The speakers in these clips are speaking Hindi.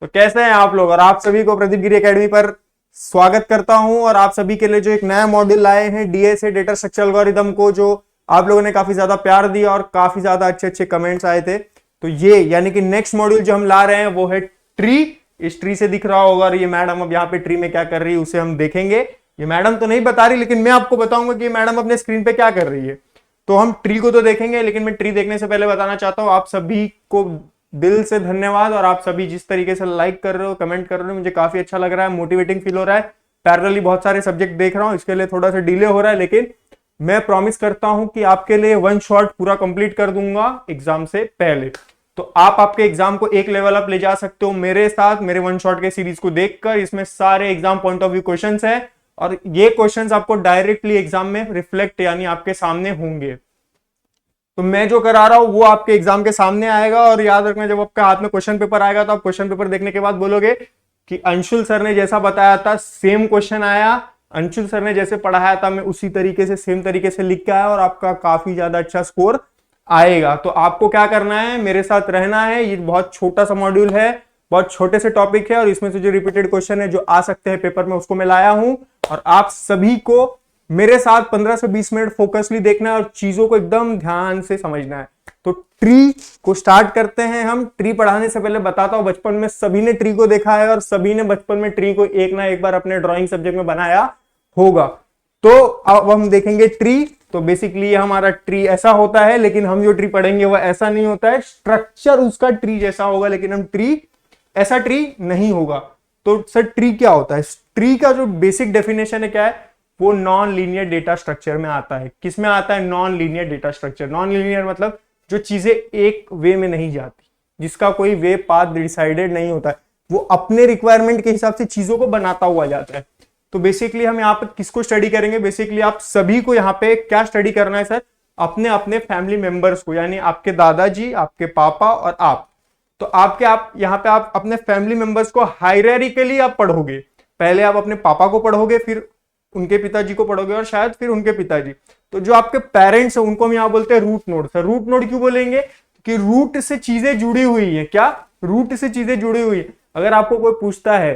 तो कैसे हैं आप लोग। और आप सभी को प्रदीप गिरी एकेडमी पर स्वागत करता हूं। और आप सभी के लिए जो एक नया मॉड्यूल लाए हैं डीएसए डेटा स्ट्रक्चर एल्गोरिदम को, जो आप लोगों ने काफी ज्यादा प्यार दिया और काफी ज्यादा अच्छे अच्छे कमेंट्स आए थे। तो ये यानी कि नेक्स्ट मॉड्यूल जो हम ला रहे हैं वो है ट्री। इस ट्री से दिख रहा होगा और ये मैडम अब यहाँ पे ट्री में क्या कर रही है उसे हम देखेंगे। ये मैडम तो नहीं बता रही, लेकिन मैं आपको बताऊंगा कि मैडम अपने स्क्रीन पे क्या कर रही है। तो हम ट्री को तो देखेंगे, लेकिन मैं ट्री देखने से पहले बताना चाहता हूं आप सभी को दिल से धन्यवाद। और आप सभी जिस तरीके से लाइक कर रहे हो, कमेंट कर रहे हो, मुझे काफी अच्छा लग रहा है, मोटिवेटिंग फील हो रहा है। पैरेलली बहुत सारे सब्जेक्ट देख रहा हूं, इसके लिए थोड़ा सा डिले हो रहा है, लेकिन मैं प्रॉमिस करता हूं कि आपके लिए वन शॉट पूरा कंप्लीट कर दूंगा एग्जाम से पहले। तो आप आपके एग्जाम को एक लेवल अप ले जा सकते हो मेरे साथ, मेरे वन शॉट के सीरीज को देखकर। इसमें सारे exam point of view questions है और ये क्वेश्चंस आपको डायरेक्टली एग्जाम में रिफ्लेक्ट यानी आपके सामने होंगे। तो मैं जो करा रहा हूं वो आपके एग्जाम के सामने आएगा। और याद रखना, जब आपके हाथ में क्वेश्चन पेपर आएगा तो आप क्वेश्चन पेपर देखने के बाद बोलोगे कि अंशुल सर ने जैसा बताया था सेम क्वेश्चन आया, अंशुल सर ने जैसे पढ़ाया था मैं उसी तरीके से सेम तरीके से लिख के आया और आपका काफी ज्यादा अच्छा स्कोर आएगा। तो आपको क्या करना है, मेरे साथ रहना है। ये बहुत छोटा सा मॉड्यूल है, बहुत छोटे से टॉपिक है और इसमें से जो रिपीटेड क्वेश्चन है जो आ सकते हैं पेपर में उसको मैं लाया हूं। और आप सभी को मेरे साथ 15 से 20 मिनट फोकसली देखना है और चीजों को एकदम ध्यान से समझना है। तो ट्री को स्टार्ट करते हैं हम। ट्री पढ़ाने से पहले बताता हूं, बचपन में सभी ने ट्री को देखा है और सभी ने बचपन में ट्री को एक ना एक बार अपने ड्राइंग सब्जेक्ट में बनाया होगा। तो अब हम देखेंगे ट्री। तो बेसिकली हमारा ट्री ऐसा होता है, लेकिन हम जो ट्री पढ़ेंगे वह ऐसा नहीं होता है। स्ट्रक्चर उसका ट्री जैसा होगा, लेकिन हम ट्री ऐसा ट्री नहीं होगा। तो सर ट्री क्या होता है? ट्री का जो बेसिक डेफिनेशन है क्या है, वो नॉन लीनियर डेटा स्ट्रक्चर में आता है। किस में आता है? Non linear data structure. Non linear मतलब जो चीजें एक वे में नहीं जाती, जिसका कोई वे पाथ डिसाइडेड नहीं होता है, वो अपने रिक्वायरमेंट के हिसाब से चीजों को बनाता हुआ जाता है। तो बेसिकली हम यहाँ पे किसको स्टडी करेंगे? बेसिकली आप सभी को यहाँ पे क्या स्टडी करना है सर? अपने अपने फैमिली मेंबर्स को, यानी आपके दादाजी, आपके पापा और आप। तो आप यहाँ पे आप अपने फैमिली मेंबर्स को हायरार्किकली आप पढ़ोगे। पहले आप अपने पापा को पढ़ोगे, फिर उनके पिताजी को पढ़ोगे और शायद फिर उनके पिताजी। तो जो आपके पेरेंट्स हैं उनको हम यहाँ बोलते हैं root node. Sir root node क्यों बोलेंगे? कि रूट से चीजें जुड़ी हुई है। क्या? रूट से चीजें जुड़ी हुई है। अगर आपको कोई पूछता है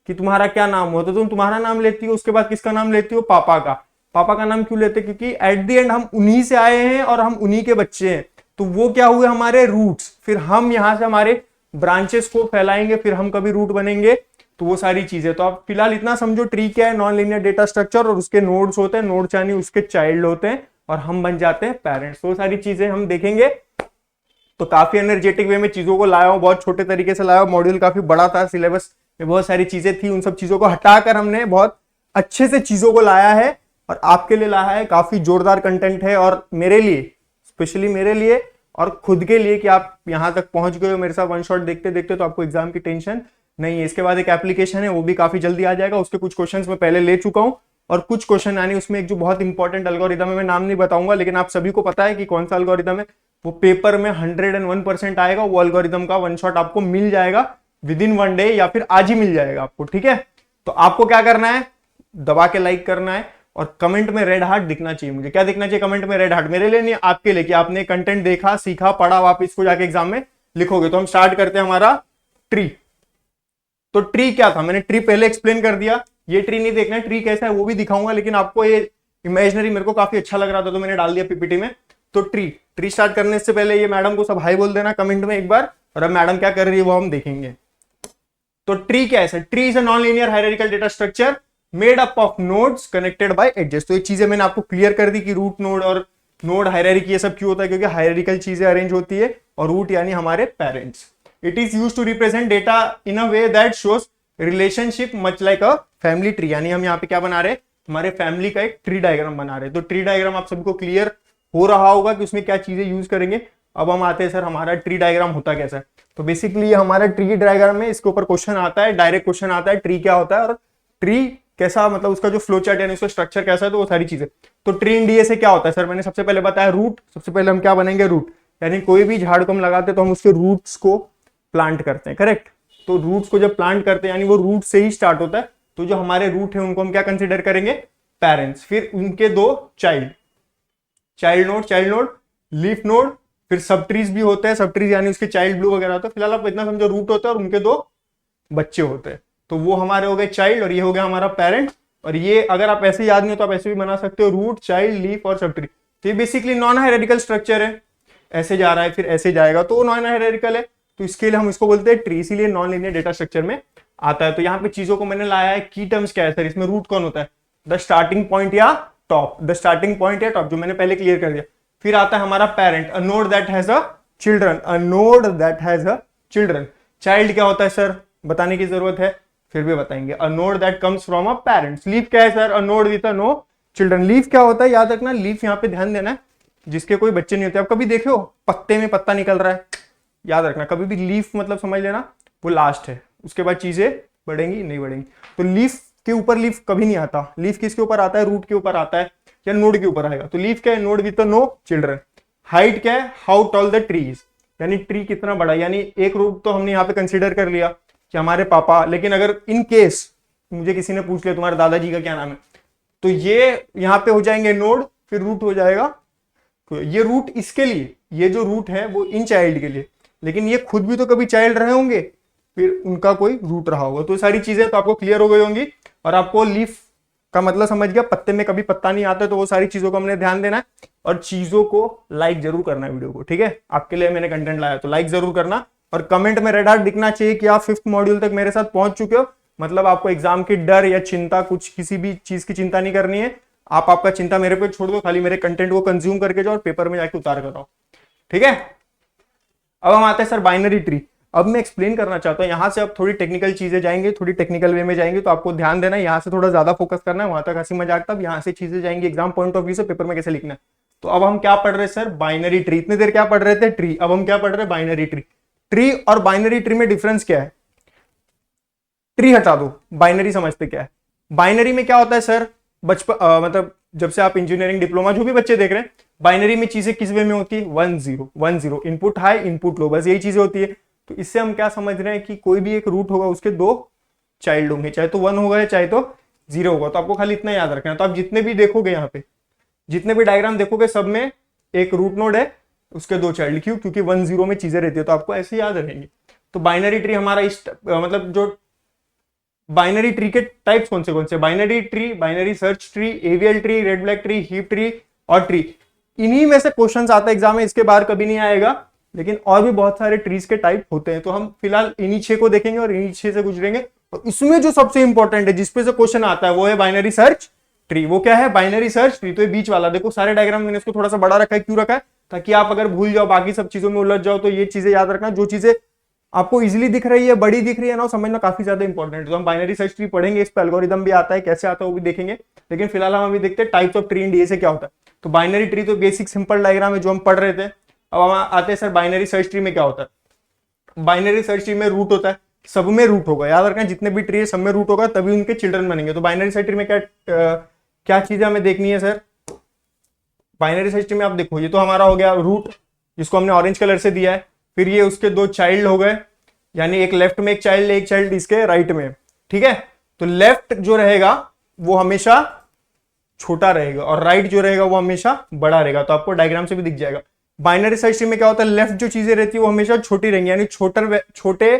कि तुम्हारा क्या नाम हो, तो तुम तुम्हारा नाम लेती हो, उसके बाद किसका नाम लेती हो? पापा का। पापा का नाम क्यों लेते? क्योंकि एट द एंड हम उन्हीं से आए हैं और हम उन्हीं के बच्चे हैं। तो वो क्या हुए? हमारे रूट्स। फिर हम यहां से हमारे ब्रांचेस को फैलाएंगे, फिर हम कभी रूट बनेंगे। तो वो सारी चीजें। तो आप फिलहाल इतना समझो ट्री क्या है, नॉन लीनियर डेटा स्ट्रक्चर, और उसके नोड्स होते हैं, नोड्स यानी उसके चाइल्ड होते हैं, और हम बन जाते हैं पेरेंट्स। वो सारी चीजें हम देखेंगे। तो काफी एनर्जेटिक वे में चीजों को लाया हूं, बहुत छोटे तरीके से लाया हूं। मॉड्यूल काफी बड़ा था, सिलेबस में बहुत सारी चीजें थी, उन सब चीजों को हटाकर हमने बहुत अच्छे से चीजों को लाया है और आपके लिए लाया है। काफी जोरदार कंटेंट है और मेरे लिए, स्पेशली मेरे लिए और खुद के लिए, कि आप यहां तक पहुंच गए हो मेरे साथ वन शॉट देखते देखते, तो आपको एग्जाम की टेंशन नहीं है। इसके बाद एक एप्लीकेशन है, वो भी काफी जल्दी आ जाएगा। उसके कुछ क्वेश्चंस मैं पहले ले चुका हूं और कुछ क्वेश्चन यानी उसमें एक जो बहुत इंपॉर्टेंट एल्गोरिदम है, मैं नाम नहीं बताऊंगा, लेकिन आप सभी को पता है कि कौन सा एल्गोरिदम है। वो पेपर में 101% आएगा। वो एल्गोरिदम का वन शॉट आपको मिल जाएगा विद इन वन डे, या फिर आज ही मिल जाएगा आपको। ठीक है, तो आपको क्या करना है? दबा के लाइक करना है और कमेंट में रेड हार्ट दिखना चाहिए। मुझे क्या दिखना चाहिए कमेंट में? Red heart. मेरे लिए नहीं, आपके लिए, कि आपने कंटेंट देखा, सीखा, पढ़ा, आप इसको जाके एग्जाम में लिखोगे। तो हम स्टार्ट करते हैं हमारा ट्री। तो ट्री क्या था? मैंने ट्री पहले एक्सप्लेन कर दिया। ये ट्री नहीं देखना है, ट्री कैसा है वो भी दिखाऊंगा, लेकिन आपको ये इमेजिनरी मेरे को काफी अच्छा लग रहा था तो मैंने डाल दिया पीपीटी में। तो ट्री स्टार्ट करने से पहले ये मैडम को सब हाई बोल देना कमेंट में एक बार, और अब मैडम क्या कर रही है वो हम देखेंगे। तो ट्री क्या है? Tree is a non linear hierarchical data structure made up of nodes connected by edges. तो ये चीजें मैंने आपको क्लियर कर दी कि रूट नोड और नोड हायरार्की ये सब क्यों होता है, क्योंकि हायरार्किकल चीजें अरेंज होती है और रूट यानी हमारे parents. It is used to represent data in a way that shows relationship much like a family tree. यानी हम यहाँ पे क्या बना रहे हैं? हमारे फैमिली का एक ट्री डायग्राम बना रहे हैं। तो ट्री डायग्राम आप सबको क्लियर हो रहा होगा कि उसमें क्या चीजें यूज करेंगे। अब हम आते हैं सर हमारा ट्री डायग्राम होता कैसा है। तो बेसिकली हमारा ट्री डायग्राम में इसके ऊपर क्वेश्चन आता है, डायरेक्ट क्वेश्चन आता है ट्री क्या होता है और ट्री कैसा, मतलब उसका जो फ्लो चार्ट यानी उसका स्ट्रक्चर कैसा है, तो वो सारी चीजें। तो ट्री इन डीएसए क्या होता है सर? मैंने सबसे पहले बताया रूट। सबसे पहले हम क्या बनेंगे? रूट। यानी कोई भी झाड़ को हम लगाते तो हम उसके रूट्स को प्लांट करते हैं, करेक्ट। तो रूट्स को जब प्लांट करते हैं यानी वो रूट से ही स्टार्ट होता है। तो जो हमारे रूट है उनको हम क्या कंसिडर करेंगे? पेरेंट्स। फिर उनके दो child, child node, leaf node, फिर सब ट्रीज भी होते हैं। सब ट्रीज यानी उसके चाइल्ड ब्लू वगैरह होता है। फिलहाल आप इतना समझो, रूट होता है और उनके दो बच्चे होते हैं, तो वो हमारे हो गए चाइल्ड और ये हो गया हमारा पेरेंट। और ये अगर आप ऐसे याद नहीं हो तो आप ऐसे भी बना सकते हो, रूट, चाइल्ड, लीफ और सब ट्री। तो ये बेसिकली नॉन हायरार्किकल स्ट्रक्चर है, ऐसे जा रहा है फिर ऐसे जाएगा तो नॉन हायरार्किकल है, तो इसके लिए हम इसको बोलते हैं ट्री, इसीलिए नॉन लीनियर डेटा स्ट्रक्चर में आता है। तो यहाँ पे चीजों को मैंने लाया है, की टर्म्स क्या है सर, इसमें रूट कौन होता है, द स्टार्टिंग पॉइंट या टॉप, द स्टार्टिंग पॉइंट या टॉप, जो मैंने पहले क्लियर कर दिया। फिर आता है हमारा parent, a node that has a children, a node that has a children. Child क्या होता है सर, बताने की जरूरत है, फिर भी बताएंगे, a node that comes from a parents. Leaf क्या है sir, a node with a no children. Leaf क्या होता है, याद रखना, लीफ यहाँ पे ध्यान देना है, जिसके कोई बच्चे नहीं होते। आप कभी देखे हो पत्ते में पत्ता निकल रहा है, याद रखना कभी भी लीफ मतलब समझ लेना वो लास्ट है, उसके बाद चीजें बढ़ेंगी नहीं बढ़ेंगी। तो लीफ के ऊपर लीफ कभी नहीं आता, लीफ किसके ऊपर आता है, रूट के ऊपर आता है या नोड के ऊपर आएगा। तो लीफ क्या है, node with no children. Height क्या है, how tall the tree is, यानी ट्री कितना बड़ा, यानी एक रूट तो हमने यहाँ पे कंसिडर कर लिया कि हमारे पापा, लेकिन अगर इन केस मुझे किसी ने पूछ लिया तुम्हारे दादाजी का क्या नाम है, तो ये यहाँ पे हो जाएंगे नोड, फिर रूट हो जाएगा। तो ये रूट इसके लिए, ये जो रूट है वो इन चाइल्ड के लिए, लेकिन ये खुद भी तो कभी चाइल्ड रहे होंगे, फिर उनका कोई रूट रहा होगा। तो सारी चीजें तो आपको क्लियर हो गई होंगी, और आपको लीफ का मतलब समझ गया, पत्ते में कभी पत्ता नहीं आता, तो वो सारी चीजों को हमने ध्यान देना है। और चीजों को लाइक जरूर करना है वीडियो को, ठीक है, आपके लिए मैंने कंटेंट लाया तो लाइक जरूर करना, और कमेंट में रेड हार्ट दिखना चाहिए कि आप 5th मॉड्यूल तक मेरे साथ पहुंच चुके हो, मतलब आपको एग्जाम की डर या चिंता, कुछ किसी भी चीज की चिंता नहीं करनी है। आप आपका चिंता मेरे पे छोड़ दो, खाली मेरे कंटेंट को कंज्यूम करके जाओ और पेपर में जाके उतार कर आओ, ठीक है। अब हम आते हैं सर बाइनरी ट्री। अब मैं एक्सप्लेन करना चाहता हूं, यहां से अब थोड़ी टेक्निकल चीजें जाएंगे, थोड़ी टेक्निकल वे में जाएंगे, तो आपको ध्यान देना है, यहां से थोड़ा ज्यादा फोकस करना है, वहां तक हंसी मजाक, तब यहां से चीजें जाएंगी एग्जाम पॉइंट ऑफ व्यू से, पेपर में कैसे लिखना है। तो अब हम क्या पढ़ रहे हैं सर, बाइनरी ट्री। इतनी देर क्या पढ़ रहे थे, ट्री, अब हम क्या पढ़ रहे हैं, बाइनरी ट्री। ट्री और बाइनरी ट्री में डिफरेंस क्या है, ट्री हटा दो, बाइनरी समझते क्या है। बाइनरी में क्या होता है सर, बचपन मतलब जब से आप इंजीनियरिंग डिप्लोमा जो भी बच्चे देख रहे हैं, बाइनरी में चीजें किस वे में होती है, 1 0 1 0, इनपुट हाई इनपुट लो, बस यही चीजें होती है। तो इससे हम क्या समझ रहे हैं कि कोई भी एक रूट होगा, उसके 2 चाइल्ड होंगे, चाहे तो 1 होगा चाहे तो 0 होगा। तो आपको खाली इतना याद रखना है। तो आप जितने भी देखोगे यहाँ पे, जितने भी डायग्राम देखोगे, सब में एक रूट नोड है, उसके 2 चाइल्ड। क्यों, क्योंकि 1 0 में चीजें रहती है, तो आपको ऐसे याद रहेंगे। तो बाइनरी ट्री हमारा मतलब जो बाइनरी ट्री के टाइप्स कौन से, binary tree, binary search tree, AVL tree, red black tree, heap tree और ट्री। इन्हीं में से क्वेश्चंस आता है एग्जाम में, इसके बाहर कभी नहीं आएगा, लेकिन और भी बहुत सारे ट्रीज के टाइप होते हैं। तो हम फिलहाल इन्हीं 6 को देखेंगे और इन्हीं 6 से गुजरेंगे। और इसमें जो सबसे इंपॉर्टेंट है, जिसपे से क्वेश्चन आता है, वो है बाइनरी सर्च ट्री। वो क्या है, बाइनरी सर्च ट्री। तो ये बीच वाला देखो, सारे डायग्राम मैंने इसको थोड़ा सा बड़ा रखा है, क्यों रखा है, ताकि आप अगर भूल जाओ, बाकी सब चीजों में उलझ जाओ, तो ये चीजें याद रखना। जो चीजें आपको इजीली दिख रही है, बड़ी दिख रही है ना, समझना काफी ज्यादा इंपॉर्टेंट है। तो हम बाइनरी सर्च ट्री पढ़ेंगे, इस पर एल्गोरिदम भी आता है, कैसे आता है वो भी देखेंगे। लेकिन फिलहाल हम अभी देखते हैं types of tree in DA से क्या होता है। तो बाइनरी ट्री तो बेसिक सिंपल डायग्राम है जो हम पढ़ रहे थे। अब हम आते हैं सर बाइनरी सर्च ट्री में क्या होता है। बाइनरी सर्च ट्री में रूट होता है, सब में रूट होगा, याद रखना, जितने भी ट्री है सब में रूट होगा, तभी उनके चिल्ड्रन बनेंगे। तो बाइनरी सर्च ट्री में क्या चीजें हमें देखनी है सर, बाइनरी सर्च ट्री में आप देखो, ये तो हमारा हो गया रूट, जिसको हमने ऑरेंज कलर से दिया है। फिर ये उसके 2 चाइल्ड हो गए, यानी एक लेफ्ट में एक चाइल्ड इसके राइट में, ठीक है। तो लेफ्ट जो रहेगा वो हमेशा छोटा रहेगा, और राइट जो रहेगा वो हमेशा बड़ा रहेगा। तो आपको डायग्राम से भी दिख जाएगा। बाइनरी सर्च ट्री में क्या होता है, लेफ्ट जो चीजें रहती है वो हमेशा छोटी रहेंगी, यानी छोटे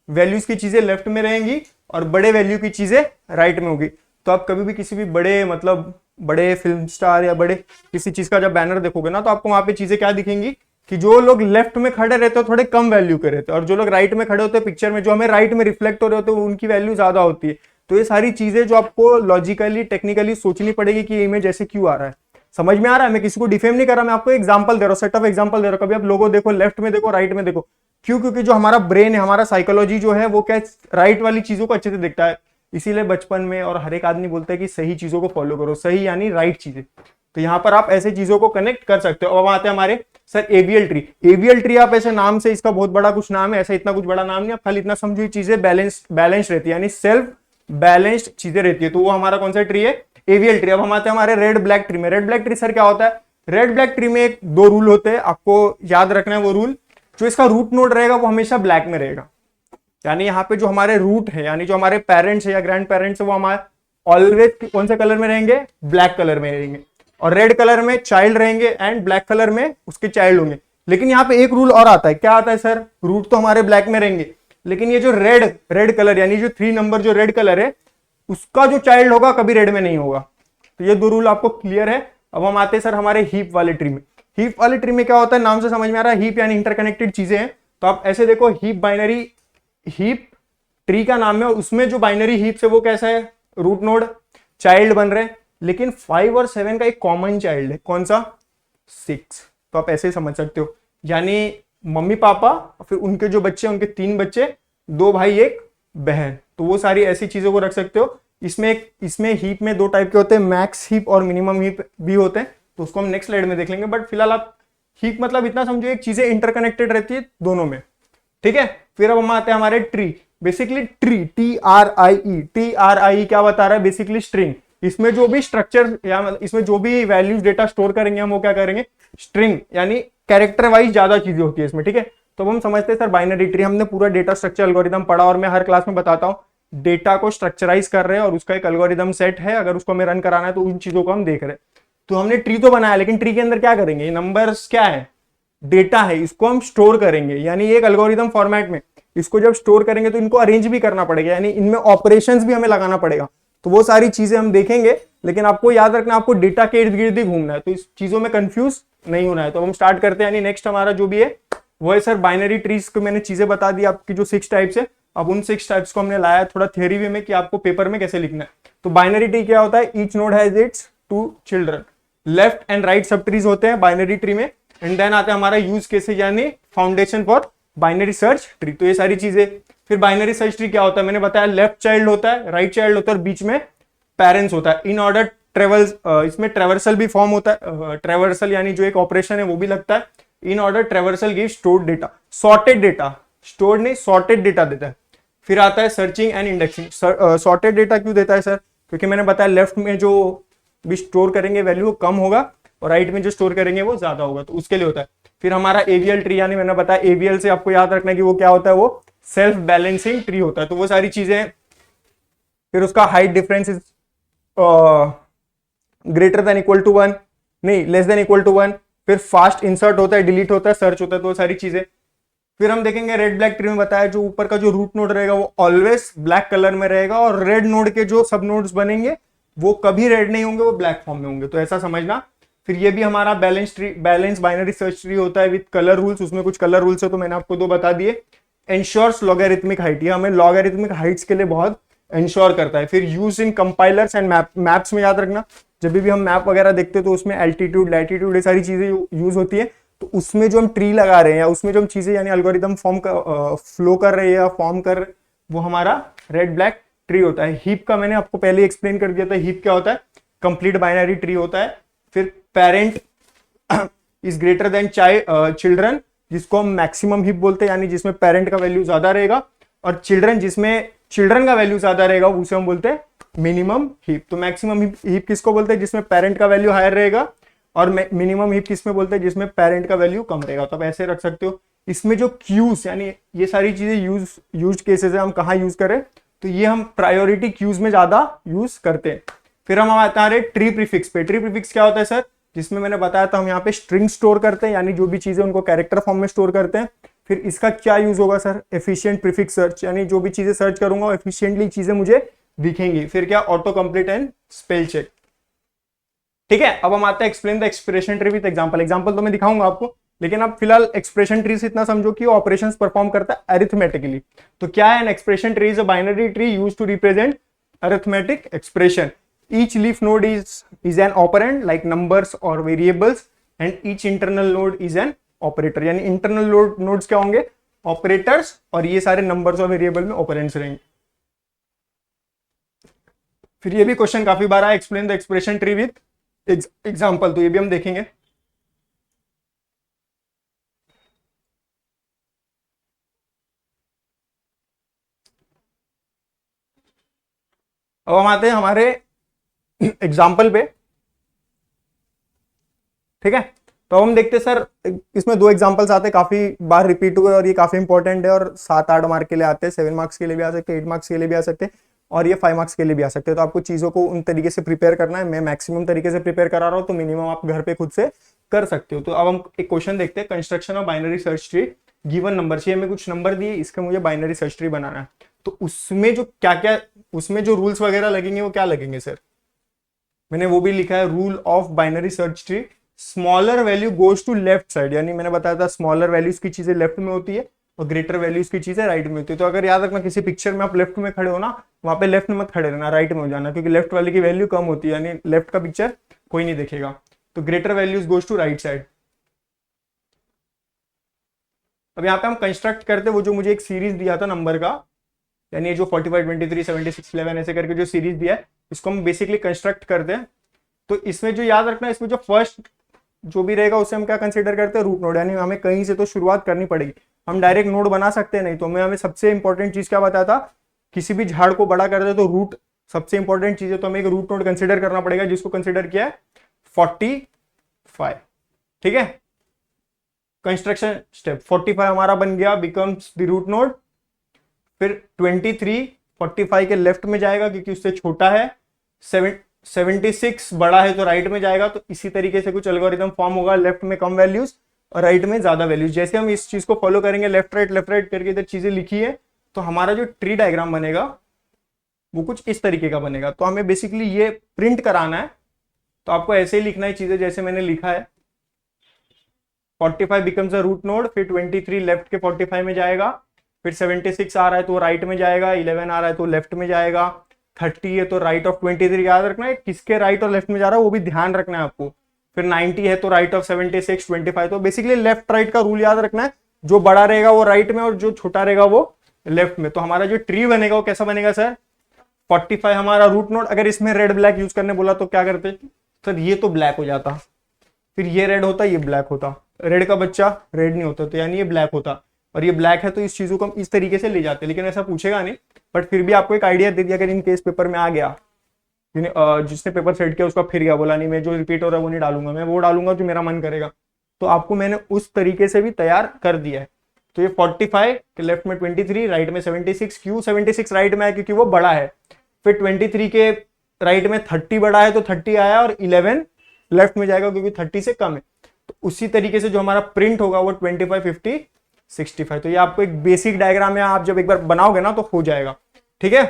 वैल्यूज की चीजें लेफ्ट में रहेंगी और बड़े वैल्यू की चीजें राइट में होगी। तो आप कभी भी किसी भी बड़े मतलब बड़े फिल्म स्टार या बड़े किसी चीज का जब बैनर देखोगे ना, तो आपको वहां पे चीजें क्या दिखेंगी कि जो लोग लेफ्ट में खड़े रहते हैं थोड़े कम वैल्यू के रहते हैं, और जो लोग राइट में खड़े होते हैं पिक्चर में, जो हमें राइट में रिफ्लेक्ट हो रहे होते हैं, उनकी वैल्यू ज्यादा होती है। तो ये सारी चीजें जो आपको लॉजिकली टेक्निकली सोचनी पड़ेगी कि इमेज ऐसे क्यों आ रहा है। समझ में आ रहा है, मैं किसी को डिफेम नहीं कर रहा, मैं आपको एग्जांपल दे रहा हूं, सेट ऑफ एग्जांपल दे रहा हूं। कभी आप लोगो देखो, लेफ्ट में देखो, राइट में देखो, क्यों, क्योंकि जो हमारा ब्रेन है, हमारा साइकोलॉजी जो है, वो क्या राइट वाली चीजों को अच्छे से देखता है। इसीलिए बचपन में और हर एक आदमी बोलता है कि सही चीजों को फॉलो करो, सही यानी राइट चीजें। तो यहाँ पर आप ऐसे चीजों को कनेक्ट कर सकते हो। अब आते हैं हमारे sir AVL tree. AVL tree आप ऐसे नाम से, इसका बहुत बड़ा कुछ नाम है, ऐसा इतना कुछ बड़ा नाम नहीं, आप खाली इतना समझो, चीजें बैलेंस रहती है, यानी सेल्फ बैलेंस्ड चीजें रहती है। तो वो हमारा कौन सा ट्री है, एवीएल ट्री। अब हम आते हैं हमारे रेड ब्लैक ट्री में। रेड ब्लैक ट्री सर क्या होता है, रेड ब्लैक ट्री में 2 रूल होते हैं, आपको याद रखना है वो रूल। जो इसका रूट नोड रहेगा वो हमेशा ब्लैक में रहेगा, यानी यहाँ पे जो हमारे रूट है, यानी जो हमारे पेरेंट्स है या ग्रैंड पेरेंट्स है, वो हमारे ऑलवेज कौन से कलर में रहेंगे, ब्लैक कलर में रहेंगे। और रेड कलर में चाइल्ड रहेंगे एंड ब्लैक कलर में उसके चाइल्ड होंगे। लेकिन यहाँ पे एक रूल और आता है, क्या आता है सर, रूट तो हमारे ब्लैक में रहेंगे, लेकिन ये जो रेड रेड कलर यानी जो 3 नंबर जो रेड कलर है उसका जो चाइल्ड होगा कभी रेड में नहीं होगा। तो ये 2 रूल आपको क्लियर है। अब हम आते हैं सर हमारे हीप वाले ट्री में। हीप वाले ट्री में क्या होता है, नाम से समझ में आ रहा है, हीप यानी इंटरकनेक्टेड चीजें हैं। तो आप ऐसे देखो, हीप बाइनरी, हीप ट्री का नाम है और उसमें जो बाइनरी हीप्स है वो कैसा है, रूट नोड चाइल्ड बन रहे हैं। लेकिन 5 और 7 का एक कॉमन चाइल्ड है, कौन सा, 6। तो आप ऐसे ही समझ सकते हो, यानी मम्मी पापा फिर उनके जो बच्चे, उनके 3 बच्चे, 2 भाई 1 बहन। तो वो सारी ऐसी चीजों को रख सकते हो। इसमें हीप में 2 टाइप के होते हैं, मैक्स हीप और मिनिमम हीप भी होते हैं। तो उसको हम नेक्स्ट स्लाइड में देख लेंगे। बट फिलहाल आप हीप मतलब इतना समझो, एक चीजें इंटरकनेक्टेड रहती है दोनों में, ठीक है। फिर अब हम आते हैं हमारे ट्री। बेसिकली ट्री, TRIE क्या बता रहा है, बेसिकली स्ट्रिंग। इसमें जो भी स्ट्रक्चर या इसमें जो भी वैल्यूज डेटा स्टोर करेंगे हम, वो क्या करेंगे, स्ट्रिंग, यानी कैरेक्टर वाइज ज्यादा चीजें होती है इसमें, ठीक है। तो हम समझते हैं सर बाइनरी ट्री, हमने पूरा डेटा स्ट्रक्चर एल्गोरिदम पढ़ा और मैं हर क्लास में बताता हूं डेटा को स्ट्रक्चराइज कर रहे हैं और उसका एक एल्गोरिदम सेट है, अगर उसको हमें रन कराना है तो उन चीजों को हम देख रहे हैं। तो हमने ट्री तो बनाया, लेकिन ट्री के अंदर क्या करेंगे, नंबर्स क्या है, डेटा है, इसको हम स्टोर करेंगे, यानी एक एल्गोरिदम फॉर्मेट में। इसको जब स्टोर करेंगे तो इनको अरेंज भी करना पड़ेगा, यानी इनमें ऑपरेशंस भी हमें लगाना पड़ेगा। तो वो सारी चीजें हम देखेंगे, लेकिन आपको याद रखना, आपको डेटा के इर्द गिर्द ही घूमना है, तो इस चीजों में कंफ्यूज नहीं होना है। तो हम स्टार्ट करते हैं, यानी नेक्स्ट हमारा जो भी है वो है सर बाइनरी ट्रीज को मैंने चीजें बता दी आपकी, जो 6 टाइप्स है। अब उन 6 टाइप्स को हमने लाया थोड़ा थियरी वे में कि आपको पेपर में कैसे लिखना है। तो बाइनरी ट्री क्या होता है, each node has its 2 children, left and right सब ट्रीज होते हैं बाइनरी ट्री में। एंड देन आता है हमारा यूज केसेस, यानी foundation for binary search tree. तो ये सारी चीजें। फिर बाइनरी सर्च ट्री क्या होता है, मैंने बताया लेफ्ट चाइल्ड होता है, राइट चाइल्ड होता है और बीच में पेरेंट्स होता है। इन ऑर्डर ट्रेवल्स, इसमें ट्रेवर्सल भी फॉर्म होता है, ट्रेवर्सल यानी जो एक ऑपरेशन है वो भी लगता है। In order traversal give stored data, sorted data, stored नहीं सॉर्टेड डेटा देता है। फिर आता है searching and indexing. Sorted data क्यों देता है सर, क्योंकि मैंने बताया लेफ्ट में जो भी स्टोर करेंगे वैल्यू वो कम होगा और राइट में जो स्टोर करेंगे वो ज्यादा होगा, तो उसके लिए होता है। फिर हमारा एवीएल ट्री, यानी मैंने बताया एवीएल से आपको याद रखना है कि वो क्या होता है, वो सेल्फ बैलेंसिंग ट्री होता है। तो वो सारी चीजें। फिर उसका height difference is greater than equal to 1, नहीं लेस देन इक्वल टू 1। फिर फास्ट इंसर्ट होता है, डिलीट होता है, सर्च होता है, तो वो सारी चीजें। फिर हम देखेंगे रेड ब्लैक ट्री में बताया जो ऊपर का जो रूट नोड रहेगा वो ऑलवेज ब्लैक कलर में रहेगा और रेड नोड के जो सब नोड्स बनेंगे वो कभी रेड नहीं होंगे, वो ब्लैक फॉर्म में होंगे, तो ऐसा समझना। फिर ये भी हमारा balance tree, balance binary search tree होता है विद कलर रूल्स। उसमें कुछ कलर रूल्स है, तो मैंने आपको 2 बता दिए। एंश्योर्स लॉगरिथमिक हाइट, ये हमें लॉगरिथमिक हाइट्स के लिए बहुत एंश्योर करता है। फिर use in compilers and maps में याद रखना, जब भी हम मैप वगैरह देखते हैं तो उसमें एल्टीट्यूड, लैटिट्यूड, ये सारी चीजें यूज होती है। तो उसमें जो हम ट्री लगा रहे हैं या उसमें जो हम चीजें यानी एल्गोरिदम फॉर्म फ्लो कर रहे हैं या फॉर्म कर, वो हमारा रेड ब्लैक ट्री होता है। हीप का मैंने आपको पहले एक्सप्लेन कर दिया था, हीप क्या होता है, कंप्लीट बाइनरी ट्री होता है। फिर parent is greater then children, जिसको हम मैक्सिमम हीप बोलते हैं, यानी जिसमें पेरेंट का वैल्यू ज्यादा रहेगा, और चिल्ड्रन जिसमें चिल्ड्रन का वैल्यू ज्यादा रहेगा उसे हम बोलते हैं मिनिमम हीप। तो मैक्सिमम हीप किसको बोलते हैं, जिसमें पेरेंट का वैल्यू हायर रहेगा, और मिनिमम हीप किसमें बोलते हैं, जिसमें पेरेंट का वैल्यू कम रहेगा। तो आप ऐसे रख सकते हो। इसमें जो क्यूज यानी ये सारी चीजें यूज केसेस है, हम कहाँ यूज करें, तो ये हम प्रायोरिटी क्यूज में ज्यादा यूज करते हैं। फिर हम आते हैं ट्री प्रीफिक्स पे। ट्री प्रीफिक्स क्या होता है सर, जिसमें मैंने बताया था हम यहाँ पे स्ट्रिंग स्टोर करते हैं, यानी जो भी चीजें उनको कैरेक्टर फॉर्म में स्टोर करते हैं। फिर इसका क्या यूज होगा सर, एफिशिएंट प्रीफिक्स सर्च, यानी जो भी चीजें सर्च करूंगा एफिशिएंटली चीजें मुझे दिखेंगी। फिर क्या, auto complete and spell check, ठीक है। अब हम आते हैं explain the expression tree with example. Example तो मैं दिखाऊंगा आपको, लेकिन आप फिलहाल एक्सप्रेशन ट्री से इतना समझो कि ऑपरेशंस परफॉर्म करता है अरिथमेटिकली। तो क्या है, an expression tree is a binary tree used to represent arithmetic expression. Each leaf node is an operand like numbers or variables, and each internal node is an operator. यानी internal nodes क्या होंगे, operators, और ये सारे numbers और variable में operands रहेंगे। फिर ये भी क्वेश्चन काफी बार आया, explain the expression tree with example, तो ये भी हम देखेंगे। अब हम आते हैं हमारे एग्जाम्पल पे, ठीक है। तो हम देखते हैं सर, इसमें 2 एग्जांपल्स आते हैं, काफी बार रिपीट हुए और ये काफी इंपॉर्टेंट है, और 7-8 मार्क के लिए आते हैं, 7 मार्क्स के लिए भी आ सकते हैं, 8 मार्क्स के लिए भी आ सकते हैं, और ये 5 मार्क्स के लिए भी आ सकते हैं। तो आपको चीजों को उन तरीके से प्रिपेयर करना है। मैं मैक्सिमम तरीके से प्रिपेयर करा रहा हूँ, तो मिनिमम आप घर पे खुद से कर सकते हो। तो अब हम एक क्वेश्चन देखते हैं, construction of binary search tree given number चाहिए, हमें कुछ नंबर दिए, इसका मुझे बाइनरी सर्च ट्री बनाना है। तो उसमें जो क्या क्या, उसमें जो रूल्स वगैरह लगेंगे वो क्या लगेंगे सर, मैंने वो भी लिखा है, rule of binary search tree, smaller value goes to left side, यानी मैंने बताया था स्मॉलर वैल्यूज की चीजें लेफ्ट में होती है और ग्रेटर वैल्यूज की चीजें राइट में होती है। तो अगर याद रखना किसी पिक्चर में आप लेफ्ट में खड़े हो ना, वहां पे लेफ्ट में मत खड़े रहना, राइट में हो जाना, क्योंकि लेफ्ट वाले की वैल्यू कम होती है, यानी लेफ्ट का पिक्चर कोई नहीं देखेगा। तो greater values goes to right side. अब यहाँ पे हम कंस्ट्रक्ट करते, वो जो मुझे एक सीरीज दिया था नंबर का, यानी ये जो 45, 23, 76, 11 ऐसे करके जो सीरीज दिया है, इसको हम बेसिकली कंस्ट्रक्ट करते हैं। तो इसमें जो याद रखना है, इसमें जो फर्स्ट जो भी रहेगा उसे हम क्या कंसीडर करते हैं, रूट नोड, यानी हमें कहीं से तो शुरुआत करनी पड़ेगी। हम डायरेक्ट नोड बना सकते हैं नहीं, तो हमें सबसे इंपॉर्टेंट चीज क्या बताया था, किसी भी झाड़ को बड़ा करते तो रूट सबसे इंपॉर्टेंट चीज है, तो हमें एक रूट नोड कंसीडर करना पड़ेगा, जिसको कंसीडर किया है 45। ठीक है, कंस्ट्रक्शन स्टेप 45 हमारा बन गया, बिकम्स द रूट नोड। फिर 23 45 के लेफ्ट में जाएगा क्योंकि उससे छोटा है, 76 बड़ा है तो राइट में जाएगा। तो इसी तरीके से कुछ एल्गोरिथम फॉर्म होगा, लेफ्ट में कम वैल्यूज और राइट में ज्यादा वैल्यूज। जैसे हम इस चीज को फॉलो करेंगे, लेफ्ट राइट करके इधर चीजें लिखी है, तो हमारा जो ट्री डायग्राम बनेगा वो कुछ इस तरीके का बनेगा। तो हमें बेसिकली ये प्रिंट कराना है, तो आपको ऐसे ही लिखना है चीजें जैसे मैंने लिखा है। 45 बिकम्स अ रूट नोड, फिर 23 लेफ्ट के 45 में जाएगा, फिर 76 आ रहा है तो राइट में जाएगा, 11 आ रहा है तो लेफ्ट में जाएगा, 30 है तो राइट ऑफ 23, याद रखना है किसके राइट और लेफ्ट में जा रहा है वो भी ध्यान रखना है आपको। फिर 90 है तो राइट ऑफ 76, 25, तो बेसिकली लेफ्ट राइट का रूल याद रखना है, जो बड़ा रहेगा वो राइट में और जो छोटा रहेगा वो लेफ्ट में। तो हमारा जो ट्री बनेगा वो कैसा बनेगा सर, 45 हमारा रूट नोड। अगर इसमें रेड ब्लैक यूज करने बोला तो क्या करते सर, ये तो ब्लैक हो जाता, फिर ये रेड होता, ये ब्लैक होता, रेड का बच्चा रेड नहीं होता, तो यानी ये ब्लैक होता, और ये ब्लैक है तो इस चीजों को हम इस तरीके से ले जाते हैं। लेकिन ऐसा पूछेगा नहीं, बट फिर भी आपको एक आइडिया दे दिया, अगर इन केस पेपर में आ गया, जिसने पेपर सेट किया उसका फिर गया, बोला नहीं मैं जो रिपीट हो रहा है वो नहीं डालूंगा, मैं वो डालूंगा जो मेरा मन करेगा, तो आपको मैंने उस तरीके से भी तैयार कर दिया है। तो ये 45 के लेफ्ट में 23, राइट में 76, क्यों 76 राइट में है क्योंकि वो बड़ा है। फिर 23 के राइट में 30 बड़ा है तो 30 आया, और 11 लेफ्ट में जाएगा क्योंकि 30 से कम है। तो उसी तरीके से जो हमारा प्रिंट होगा वो 25, 50, 65। तो ये आपको एक बेसिक डायग्राम है, आप जब एक बार बनाओगे ना तो हो जाएगा। ठीक है,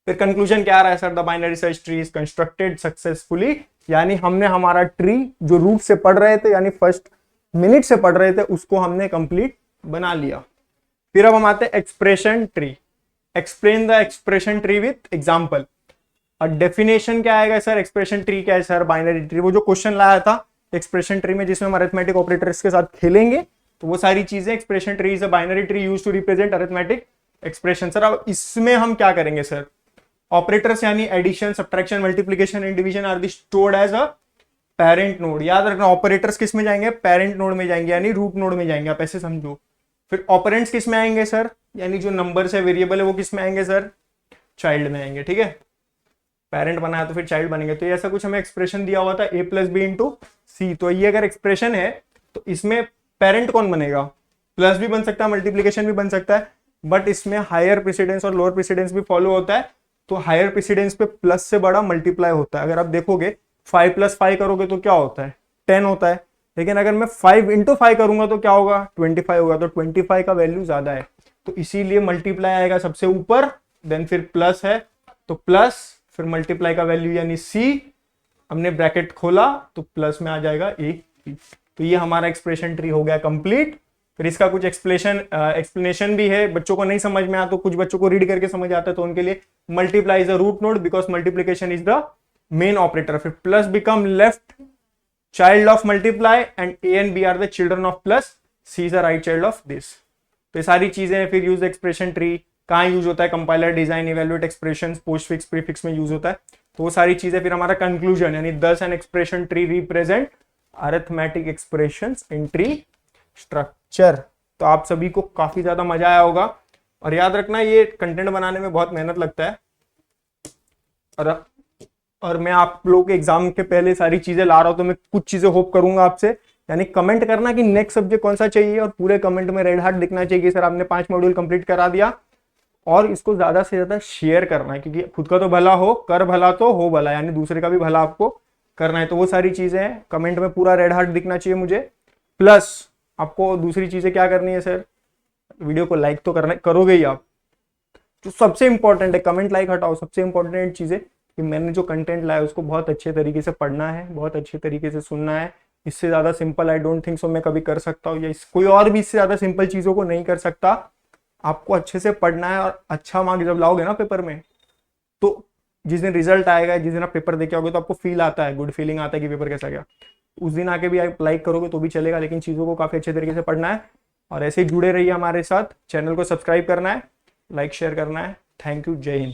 फिर कंक्लूजन क्या आ रहा है sir, the binary search tree is constructed successfully, यानी हमने हमारा ट्री जो रूट से पढ़ रहे थे, यानी फर्स्ट मिनट से पढ़ रहे थे, उसको हमने कंप्लीट बना लिया। फिर अब हम आते हैं expression tree. Explain the expression tree with example. और डेफिनेशन क्या आएगा सर, एक्सप्रेशन ट्री क्या है सर, बाइनरी ट्री, वो जो क्वेश्चन लाया था एक्सप्रेशन ट्री में जिसमें हम अरिथमेटिक ऑपरेटर्स के साथ खेलेंगे, तो वो सारी चीजें expression tree is a binary tree used to represent arithmetic expression. Sir अब इसमें हम क्या करेंगे सर, ऑपरेटर्स यानी addition, subtraction, multiplication and division are the stored as a parent node. याद रखना ऑपरेटर्स किस में जाएंगे, पेरेंट नोड में जाएंगे, यानी रूट नोड में जाएंगे, आप ऐसे समझो। फिर ऑपरेंड्स किस में आएंगे सर, यानी जो नंबर्स है, वेरिएबल है, वो किस में आएंगे सर, चाइल्ड में आएंगे। ठीक है, पेरेंट बनाया तो फिर चाइल्ड बनेंगे। तो ऐसा कुछ हमें एक्सप्रेशन दिया हुआ था a प्लस बी इंटू सी। तो ये अगर एक्सप्रेशन है तो इसमें पेरेंट कौन बनेगा, प्लस भी बन सकता है, मल्टीप्लीकेशन भी बन सकता है, बट इसमें हायर प्रेसिडेंस और लोअर प्रेसिडेंस भी फॉलो होता है। तो हायर प्रेसिडेंस पे प्लस से बड़ा मल्टीप्लाई होता है। अगर आप देखोगे 5 + 5 करोगे तो क्या होता है, 10 होता है। लेकिन अगर मैं 5 × 5 करूंगा तो क्या होगा, 25 होगा। तो 25 का वैल्यू ज्यादा है, तो इसीलिए मल्टीप्लाई आएगा सबसे ऊपर, देन फिर प्लस है तो प्लस, फिर मल्टीप्लाई का वैल्यू यानी सी, हमने ब्रैकेट खोला तो प्लस में आ जाएगा ए। तो ये हमारा एक्सप्रेशन ट्री हो गया कंप्लीट। फिर इसका कुछ एक्सप्लेनेशन भी है, बच्चों को नहीं समझ में आता तो कुछ बच्चों को रीड करके समझ आता है, तो उनके लिए multiply is a root node because multiplication is the main operator. फिर plus become left child of multiply and A and B are the children of plus, C is the right child of this. तो ये सारी चीजें। फिर यूज एक्सप्रेशन ट्री कहाँ यूज होता है, compiler, design, evaluate expression, postfix, prefix में यूज होता है। तो वो सारी चीजें। फिर हमारा कंक्लूजन यानी दस N expression tree represent arithmetic expressions in tree structure. तो आप सभी को काफी ज्यादा मजा आया होगा, और याद रखना ये कंटेंट बनाने में बहुत मेहनत लगता है, और मैं आप लोगों के एग्जाम के पहले सारी चीजें ला रहा हूं, तो मैं कुछ चीजें होप करूंगा आपसे। यानी कमेंट करना कि नेक्स्ट सब्जेक्ट कौन सा चाहिए, और पूरे कमेंट में रेड हार्ट दिखना चाहिए सर आपने 5 मॉड्यूल कंप्लीट करा दिया। और इसको ज्यादा से ज्यादा शेयर करना है, क्योंकि खुद का तो भला हो, कर भला तो हो भला, यानी दूसरे का भी भला आपको करना है। तो वो सारी चीजें हैं, कमेंट में पूरा रेड हार्ट दिखना चाहिए मुझे। प्लस आपको दूसरी चीजें क्या करनी है सर, वीडियो को लाइक तो करना करोगे ही आप, जो सबसे इंपॉर्टेंट है, कमेंट लाइक हटाओ, सबसे इंपॉर्टेंट चीज है कि मैंने जो कंटेंट लाया उसको बहुत अच्छे तरीके से पढ़ना है, बहुत अच्छे तरीके से सुनना है। इससे ज्यादा simple I don't think so मैं कभी कर सकता हूँ, या कोई और भी इससे ज्यादा सिंपल चीजों को नहीं कर सकता। आपको अच्छे से पढ़ना है और अच्छा मार्क्स जब लाओगे ना पेपर में, तो जिस दिन रिजल्ट आएगा, जिस दिन आप पेपर देके आओगे, तो आपको फील आता है, गुड फीलिंग आता है कि पेपर कैसा गया। उस दिन आके भी आप लाइक करोगे तो भी चलेगा, लेकिन चीज़ों को काफ़ी अच्छे तरीके से पढ़ना है। और ऐसे ही जुड़े रहिए हमारे साथ, चैनल को सब्सक्राइब करना है, लाइक शेयर करना है। थैंक यू, जय हिंद।